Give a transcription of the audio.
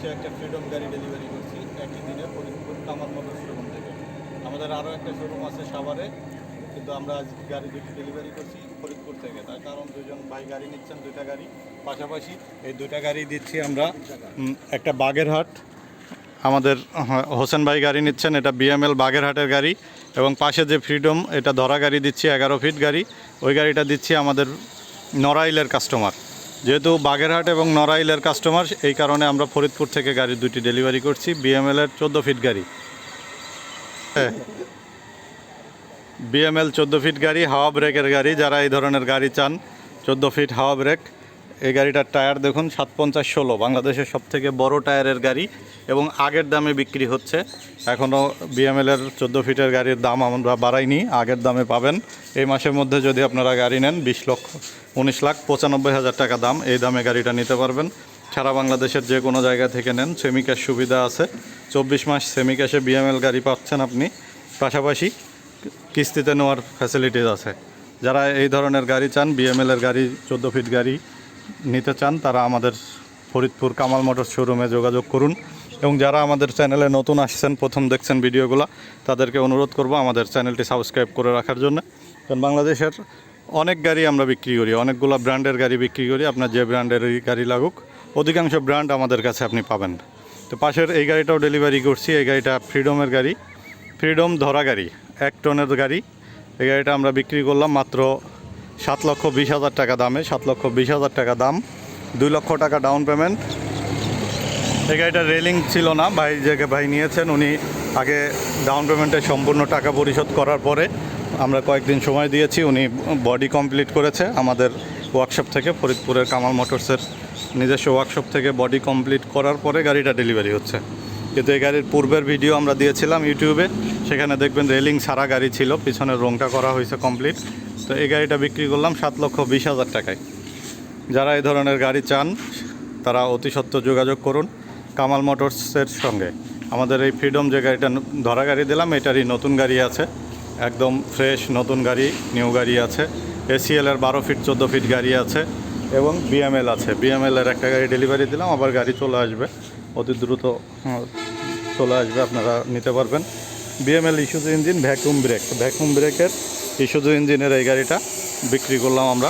হচ্ছে একটা ফ্রিডম গাড়ি ডেলিভারি করছি একই দিনে ফরিদপুর কামাল মোটর শোরুম থেকে। আমাদের আরও একটা শোরুম আছে সাভারে, কিন্তু আমরা আজ গাড়ি দুটি ডেলিভারি করছি ফরিদপুর থেকে। তার কারণ দুজন ভাই গাড়ি নিচ্ছেন, দুইটা গাড়ি পাশাপাশি। এই দুইটা গাড়ি দিচ্ছি আমরা। একটা বাগেরহাট, আমাদের হোসেন ভাই গাড়ি নিচ্ছেন, এটা বিএমএল বাগেরহাটের গাড়ি। এবং পাশে যে ফ্রিডম, এটা ধরা গাড়ি দিচ্ছি 11 ফিট গাড়ি। ওই গাড়িটা দিচ্ছি আমাদের নড়াইলের কাস্টমার। যেহেতু বাগেরহাট এবং নড়াইলের কাস্টমার, এই কারণে আমরা ফরিদপুর থেকে গাড়ি দুটি ডেলিভারি করছি। বিএমএলের 14 ফিট গাড়ি, বিএমএল 14 ফিট গাড়ি, হাওয়া ব্রেকের গাড়ি। যারা এই ধরনের গাড়ি চান, 14 ফিট হাওয়া ব্রেক। এই গাড়িটার টায়ার দেখুন 750/16, বাংলাদেশের সবথেকে বড় টায়ারের গাড়ি এবং আগের দামে বিক্রি হচ্ছে। এখনও বিএমএলের 14 ফিটের গাড়ির দাম আমরা বাড়াইনি, আগের দামে পাবেন। এই মাসের মধ্যে যদি আপনারা গাড়ি নেন 19,95,000 টাকা দাম, এই দামে গাড়িটা নিতে পারবেন। সারা বাংলাদেশের যে কোনো জায়গা থেকে নেন, সেমি ক্যাশ সুবিধা আছে। 24 মাস সেমি ক্যাশে বিএমএল গাড়ি পাচ্ছেন আপনি, পাশাপাশি কিস্তিতে নেওয়ার ফ্যাসিলিটিস আছে। যারা এই ধরনের গাড়ি চান, বিএমএলের গাড়ি 14 ফিট গাড়ি নিতে চান, তারা আমাদের ফরিদপুর কামাল মোটর শোরুমে যোগাযোগ করুন। এবং যারা আমাদের চ্যানেলে নতুন আসছেন, প্রথম দেখছেন ভিডিওগুলো, তাদেরকে অনুরোধ করব আমাদের চ্যানেলটি সাবস্ক্রাইব করে রাখার জন্য। কারণ বাংলাদেশের অনেক গাড়ি আমরা বিক্রি করি, অনেকগুলো ব্র্যান্ডের গাড়ি বিক্রি করি। আপনার যে ব্র্যান্ডের গাড়ি লাগুক, অধিকাংশ ব্র্যান্ড আমাদের কাছে আপনি পাবেন। তো পাশের এই গাড়িটাও ডেলিভারি করছি। এই গাড়িটা ফ্রিডমের গাড়ি, ফ্রিডম ধরা গাড়ি, 1 টনের গাড়ি। এই গাড়িটা আমরা বিক্রি করলাম মাত্র 7,20,000 টাকা দামে। 7,20,000 টাকা দাম, 2 লক্ষ টাকা ডাউন পেমেন্ট। এই গাড়িটার রেলিং ছিল না, ভাই নিয়েছেন, উনি আগে ডাউন পেমেন্টের সম্পূর্ণ টাকা পরিশোধ করার পরে আমরা কয়েকদিন সময় দিয়েছি, উনি বডি কমপ্লিট করেছে আমাদের ওয়ার্কশপ থেকে, ফরিদপুরের কামাল মোটরসের নিজস্ব ওয়ার্কশপ থেকে বডি কমপ্লিট করার পরে গাড়িটা ডেলিভারি হচ্ছে। কিন্তু এই গাড়ির পূর্বের ভিডিও আমরা দিয়েছিলাম ইউটিউবে, সেখানে দেখবেন রেলিং সারা গাড়ি ছিল, পিছনের রংটা করা হয়েছে কমপ্লিট। তো এই গাড়িটা বিক্রি করলাম 7,20,000 টাকায়। যারা এই ধরনের গাড়ি চান, তারা অতি সত্ত্বর যোগাযোগ করুন কামাল মোটরসের সঙ্গে। আমাদের এই ফ্রিডম যে গাড়িটা ধরা গাড়ি দিলাম, এটারই নতুন গাড়ি আছে, একদম ফ্রেশ নতুন গাড়ি, নিউ গাড়ি আছে। এসিএলের 12 ফিট 14 ফিট গাড়ি আছে এবং বিএমএল আছে। বিএমএলের একটা গাড়ি ডেলিভারি দিলাম, আবার গাড়ি চলে আসবে অতি দ্রুত, চলে আসবে, আপনারা নিতে পারবেন। বিএমএল ইস্যুজু ইঞ্জিন, ভ্যাকুম ব্রেকের ইস্যুজু ইঞ্জিনের এই গাড়িটা বিক্রি করলাম আমরা